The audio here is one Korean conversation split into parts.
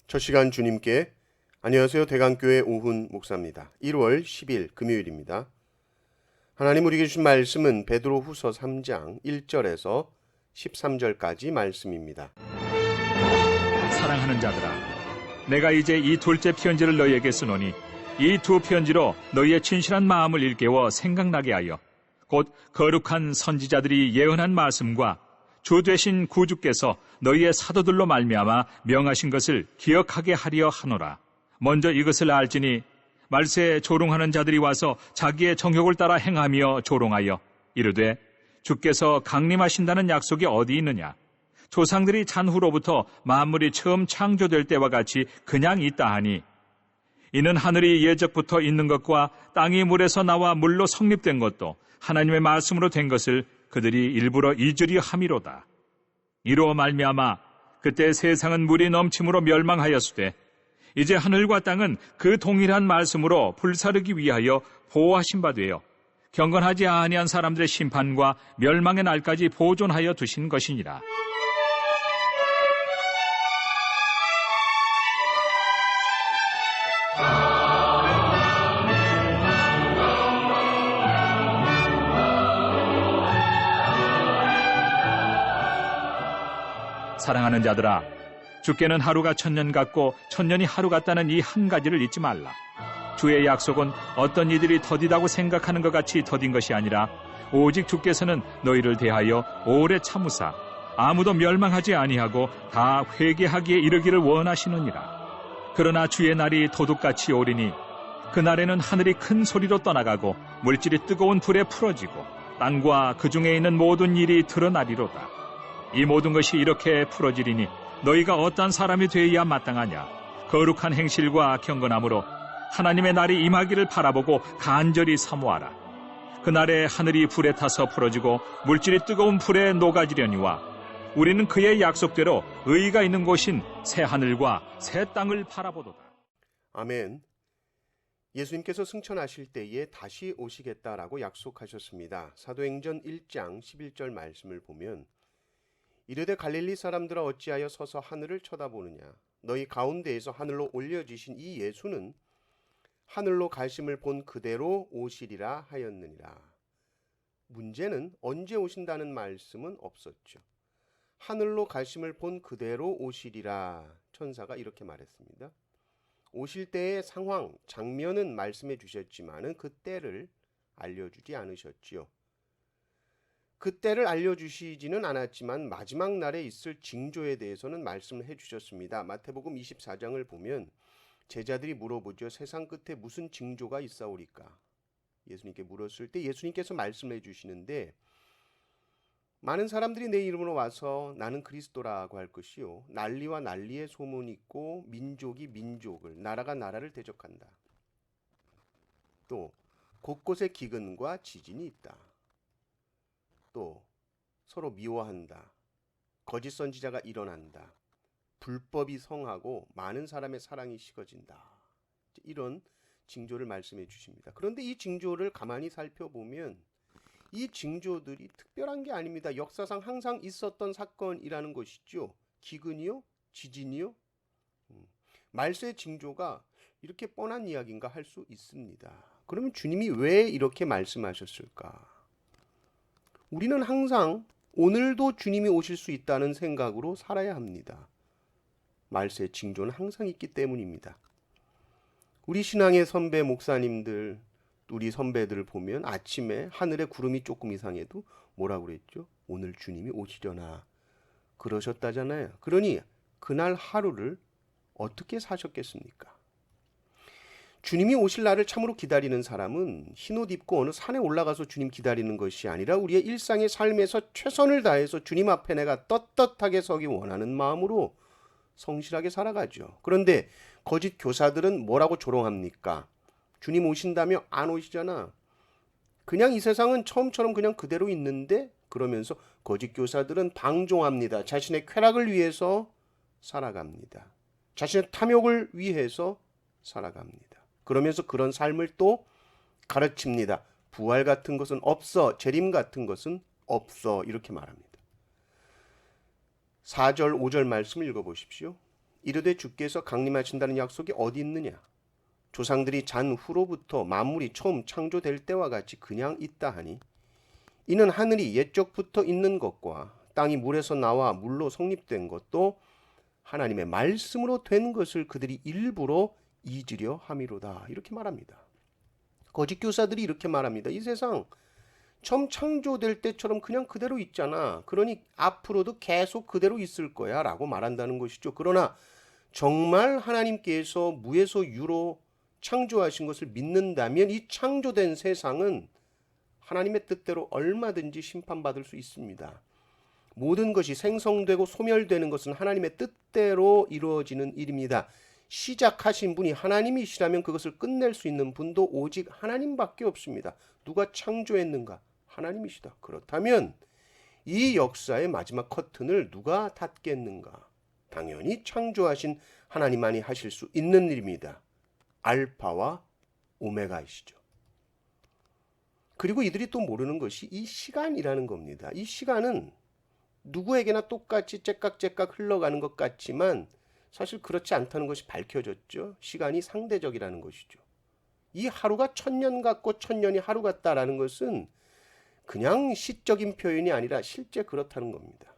첫 시간 주님께 안녕하세요. 대강교회 오훈 목사입니다. 1월 10일 금요일입니다. 하나님 우리에게 주신 말씀은 베드로후서 3장 1절에서 13절까지 말씀입니다. 사랑하는 자들아, 내가 이제 이 둘째 편지를 너희에게 쓰노니 이 두 편지로 너희의 진실한 마음을 일깨워 생각나게 하여 곧 거룩한 선지자들이 예언한 말씀과 주 되신 구주께서 너희의 사도들로 말미암아 명하신 것을 기억하게 하려 하노라. 먼저 이것을 알지니 말세에 조롱하는 자들이 와서 자기의 정욕을 따라 행하며 조롱하여 이르되 주께서 강림하신다는 약속이 어디 있느냐? 조상들이 잔후로부터 만물이 처음 창조될 때와 같이 그냥 있다 하니 이는 하늘이 예적부터 있는 것과 땅이 물에서 나와 물로 성립된 것도 하나님의 말씀으로 된 것을 그들이 일부러 잊으려 함이로다. 이로 말미암아 그때 세상은 물이 넘침으로 멸망하였으되 이제 하늘과 땅은 그 동일한 말씀으로 불사르기 위하여 보호하신 바 되어 경건하지 아니한 사람들의 심판과 멸망의 날까지 보존하여 두신 것이니라. 사랑하는 자들아, 주께는 하루가 천년 같고 천년이 하루 같다는 이 한 가지를 잊지 말라. 주의 약속은 어떤 이들이 더디다고 생각하는 것 같이 더딘 것이 아니라 오직 주께서는 너희를 대하여 오래 참으사 아무도 멸망하지 아니하고 다 회개하기에 이르기를 원하시느니라. 그러나 주의 날이 도둑같이 오리니 그날에는 하늘이 큰 소리로 떠나가고 물질이 뜨거운 불에 풀어지고 땅과 그 중에 있는 모든 일이 드러나리로다. 이 모든 것이 이렇게 풀어지리니 너희가 어떠한 사람이 되어야 마땅하냐? 거룩한 행실과 경건함으로 하나님의 날이 임하기를 바라보고 간절히 사모하라. 그날에 하늘이 불에 타서 풀어지고 물질이 뜨거운 불에 녹아지려니와 우리는 그의 약속대로 의가 있는 곳인 새 하늘과 새 땅을 바라보도다. 아멘. 예수님께서 승천하실 때에 다시 오시겠다라고 약속하셨습니다. 사도행전 1장 11절 말씀을 보면 이르되 갈릴리 사람들아 어찌하여 서서 하늘을 쳐다보느냐? 너희 가운데에서 하늘로 올려지신 이 예수는 하늘로 가심을 본 그대로 오시리라 하였느니라. 문제는 언제 오신다는 말씀은 없었죠. 하늘로 가심을 본 그대로 오시리라. 천사가 이렇게 말했습니다. 오실 때의 상황, 장면은 말씀해 주셨지만은 그 때를 알려주지 않으셨지요. 그때를 알려주시지는 않았지만 마지막 날에 있을 징조에 대해서는 말씀을 해주셨습니다. 마태복음 24장을 보면 제자들이 물어보죠. 세상 끝에 무슨 징조가 있사오리까? 예수님께 물었을 때 예수님께서 말씀을 해주시는데 많은 사람들이 내 이름으로 와서 나는 그리스도라고 할 것이요 난리와 난리의 소문이 있고 민족이 민족을 나라가 나라를 대적한다. 또 곳곳에 기근과 지진이 있다. 또 서로 미워한다. 거짓 선지자가 일어난다. 불법이 성하고 많은 사람의 사랑이 식어진다. 이런 징조를 말씀해 주십니다. 그런데 이 징조를 가만히 살펴보면 이 징조들이 특별한 게 아닙니다. 역사상 항상 있었던 사건이라는 것이죠. 기근이요? 지진이요? 말세의 징조가 이렇게 뻔한 이야기인가 할 수 있습니다. 그러면 주님이 왜 이렇게 말씀하셨을까? 우리는 항상 오늘도 주님이 오실 수 있다는 생각으로 살아야 합니다. 말세의 징조는 항상 있기 때문입니다. 우리 신앙의 선배 목사님들, 우리 선배들을 보면 아침에 하늘에 구름이 조금 이상해도 뭐라고 그랬죠? 오늘 주님이 오시려나 그러셨다잖아요. 그러니 그날 하루를 어떻게 사셨겠습니까? 주님이 오실 날을 참으로 기다리는 사람은 흰옷 입고 어느 산에 올라가서 주님 기다리는 것이 아니라 우리의 일상의 삶에서 최선을 다해서 주님 앞에 내가 떳떳하게 서기 원하는 마음으로 성실하게 살아가죠. 그런데 거짓 교사들은 뭐라고 조롱합니까? 주님 오신다며 안 오시잖아. 그냥 이 세상은 처음처럼 그냥 그대로 있는데 그러면서 거짓 교사들은 방종합니다. 자신의 쾌락을 위해서 살아갑니다. 자신의 탐욕을 위해서 살아갑니다. 그러면서 그런 삶을 또 가르칩니다. 부활 같은 것은 없어, 재림 같은 것은 없어, 이렇게 말합니다. 4절 5절 말씀을 읽어보십시오. 이르되 주께서 강림하신다는 약속이 어디 있느냐? 조상들이 잔 후로부터 만물이 처음 창조될 때와 같이 그냥 있다 하니 이는 하늘이 옛적부터 있는 것과 땅이 물에서 나와 물로 성립된 것도 하나님의 말씀으로 된 것을 그들이 일부러 잊으려 함이로다. 이렇게 말합니다. 거짓 교사들이 이렇게 말합니다. 이 세상 처음 창조될 때처럼 그냥 그대로 있잖아. 그러니 앞으로도 계속 그대로 있을 거야 라고 말한다는 것이죠. 그러나 정말 하나님께서 무에서 유로 창조하신 것을 믿는다면 이 창조된 세상은 하나님의 뜻대로 얼마든지 심판받을 수 있습니다. 모든 것이 생성되고 소멸되는 것은 하나님의 뜻대로 이루어지는 일입니다. 시작하신 분이 하나님이시라면 그것을 끝낼 수 있는 분도 오직 하나님밖에 없습니다. 누가 창조했는가? 하나님이시다. 그렇다면 이 역사의 마지막 커튼을 누가 닫겠는가? 당연히 창조하신 하나님만이 하실 수 있는 일입니다. 알파와 오메가이시죠. 그리고 이들이 또 모르는 것이 이 시간이라는 겁니다. 이 시간은 누구에게나 똑같이 째깍째깍 흘러가는 것 같지만 사실 그렇지 않다는 것이 밝혀졌죠. 시간이 상대적이라는 것이죠. 이 하루가 1000년 같고 1000년이 하루 같다라는 것은 그냥 시적인 표현이 아니라 실제 그렇다는 겁니다.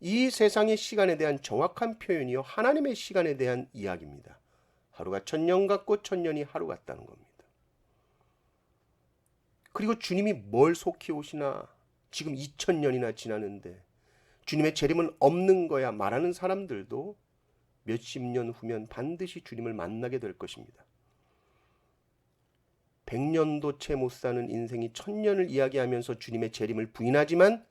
이 세상의 시간에 대한 정확한 표현이요, 하나님의 시간에 대한 이야기입니다. 하루가 1000년 같고 1000년이 하루 같다는 겁니다. 그리고 주님이 뭘 속히 오시나? 지금 2000년이나 지나는데 주님의 재림은 없는 거야 말하는 사람들도 몇십 년 후면 반드시 주님을 만나게 될 것입니다. 100년도 채 못 사는 인생이 1000년을 이야기하면서 주님의 재림을 부인하지만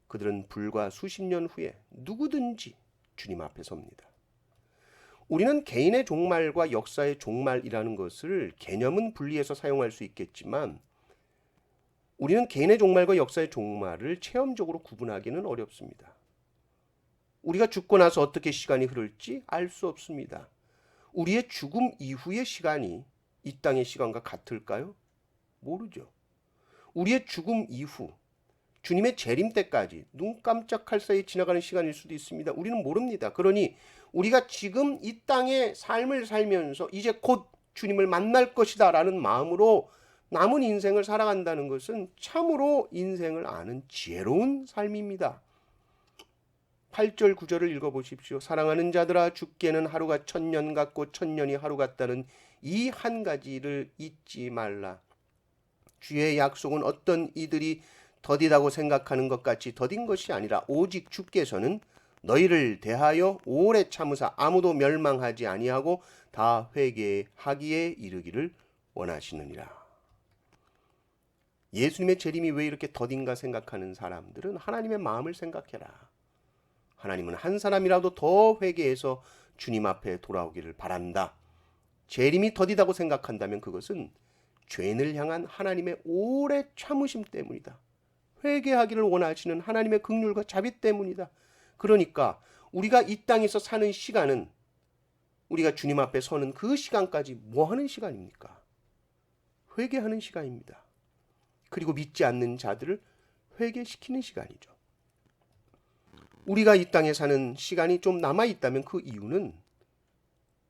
그들은 불과 수십 년 후에 누구든지 주님 앞에 섭니다. 우리는 개인의 종말과 역사의 종말이라는 것을 개념은 분리해서 사용할 수 있겠지만 우리는 개인의 종말과 역사의 종말을 체험적으로 구분하기는 어렵습니다. 우리가 죽고 나서 어떻게 시간이 흐를지 알 수 없습니다. 우리의 죽음 이후의 시간이 이 땅의 시간과 같을까요? 모르죠. 우리의 죽음 이후 주님의 재림 때까지 눈 깜짝할 사이 지나가는 시간일 수도 있습니다. 우리는 모릅니다. 그러니 우리가 지금 이 땅의 삶을 살면서 이제 곧 주님을 만날 것이다 라는 마음으로 남은 인생을 살아간다는 것은 참으로 인생을 아는 지혜로운 삶입니다. 8절 9절을 읽어보십시오. 사랑하는 자들아, 죽게는 하루가 1000년 같고 1000년이 하루 같다는 이 한 가지를 잊지 말라. 주의 약속은 어떤 이들이 더디다고 생각하는 것 같이 더딘 것이 아니라 오직 주께서는 너희를 대하여 오래 참으사 아무도 멸망하지 아니하고 다 회개하기에 이르기를 원하시느니라. 예수님의 재림이 왜 이렇게 더딘가 생각하는 사람들은 하나님의 마음을 생각해라. 하나님은 한 사람이라도 더 회개해서 주님 앞에 돌아오기를 바란다. 재림이 더디다고 생각한다면 그것은 죄인을 향한 하나님의 오래 참으심 때문이다. 회개하기를 원하시는 하나님의 긍휼과 자비 때문이다. 그러니까 우리가 이 땅에서 사는 시간은 우리가 주님 앞에 서는 그 시간까지 뭐 하는 시간입니까? 회개하는 시간입니다. 그리고 믿지 않는 자들을 회개시키는 시간이죠. 우리가 이 땅에 사는 시간이 좀 남아있다면 그 이유는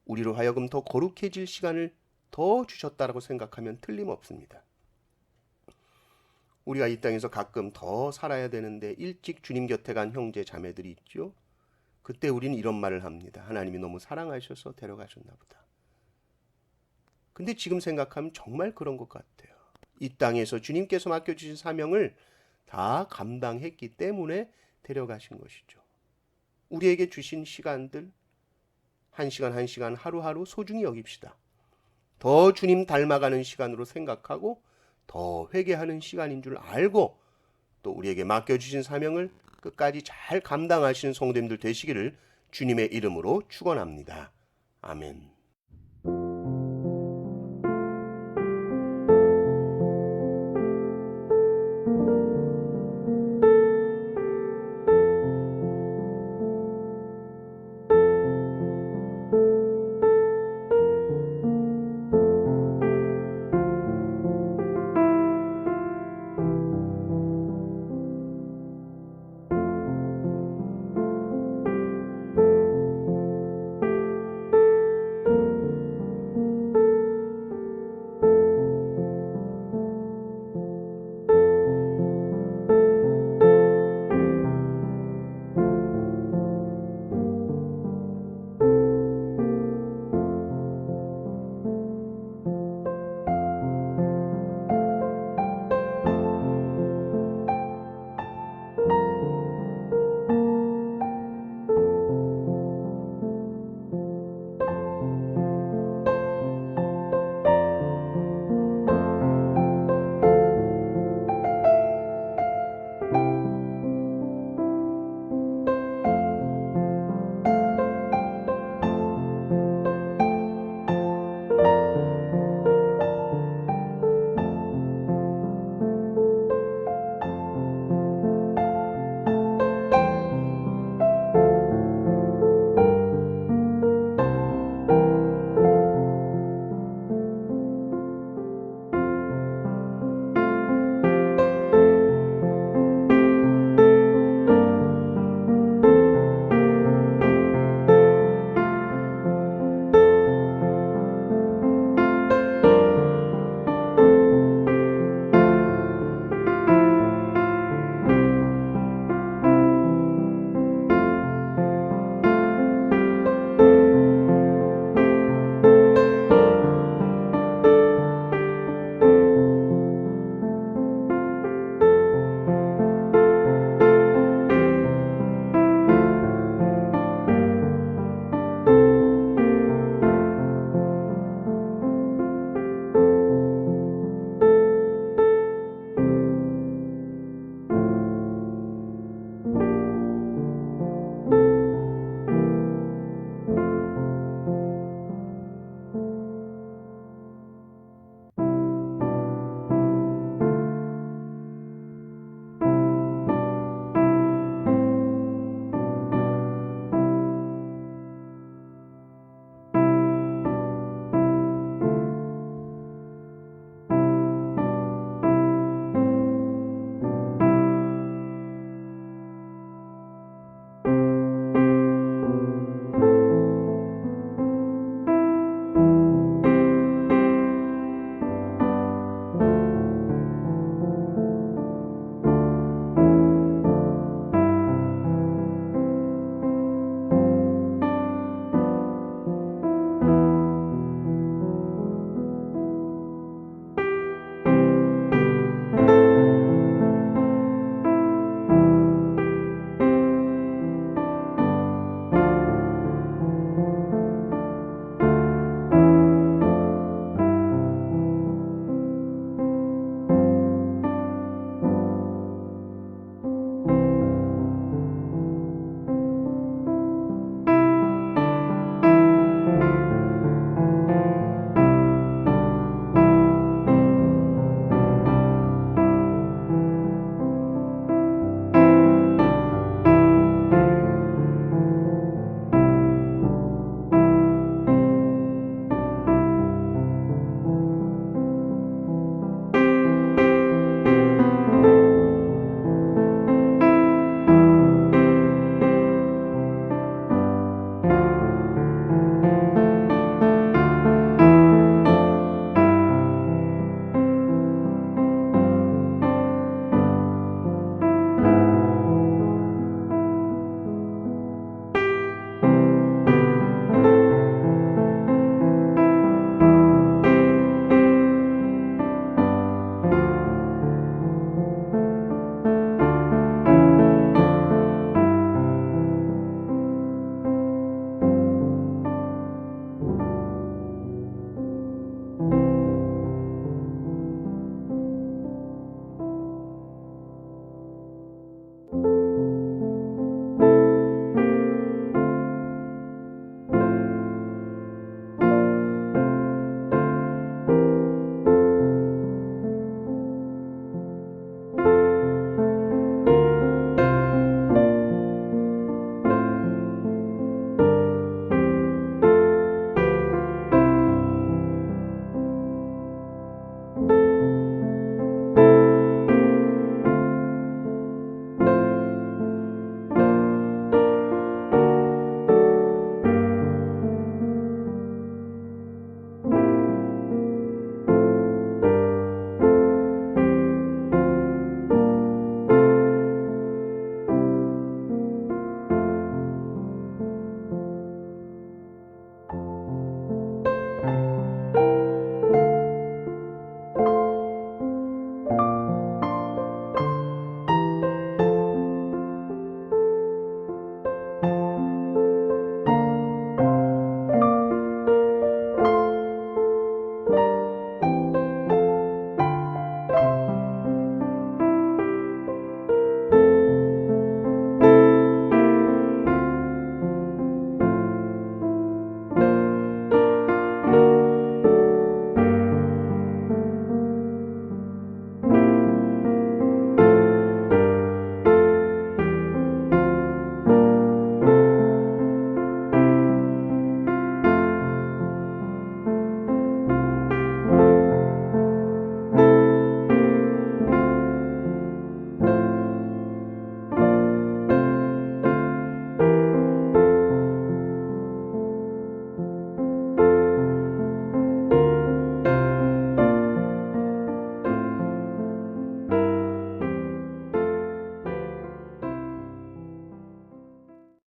우리로 하여금 더 거룩해질 시간을 더 주셨다라고 생각하면 틀림없습니다. 우리가 이 땅에서 가끔 더 살아야 되는데 일찍 주님 곁에 간 형제 자매들이 있죠. 그때 우리는 이런 말을 합니다. 하나님이 너무 사랑하셔서 데려가셨나 보다. 근데 지금 생각하면 정말 그런 것 같아요. 이 땅에서 주님께서 맡겨주신 사명을 다 감당했기 때문에 데려가신 것이죠. 우리에게 주신 시간들 한 시간 한 시간 하루하루 소중히 여깁시다. 더 주님 닮아가는 시간으로 생각하고 더 회개하는 시간인 줄 알고 또 우리에게 맡겨주신 사명을 끝까지 잘 감당하시는 성도님들 되시기를 주님의 이름으로 축원합니다. 아멘.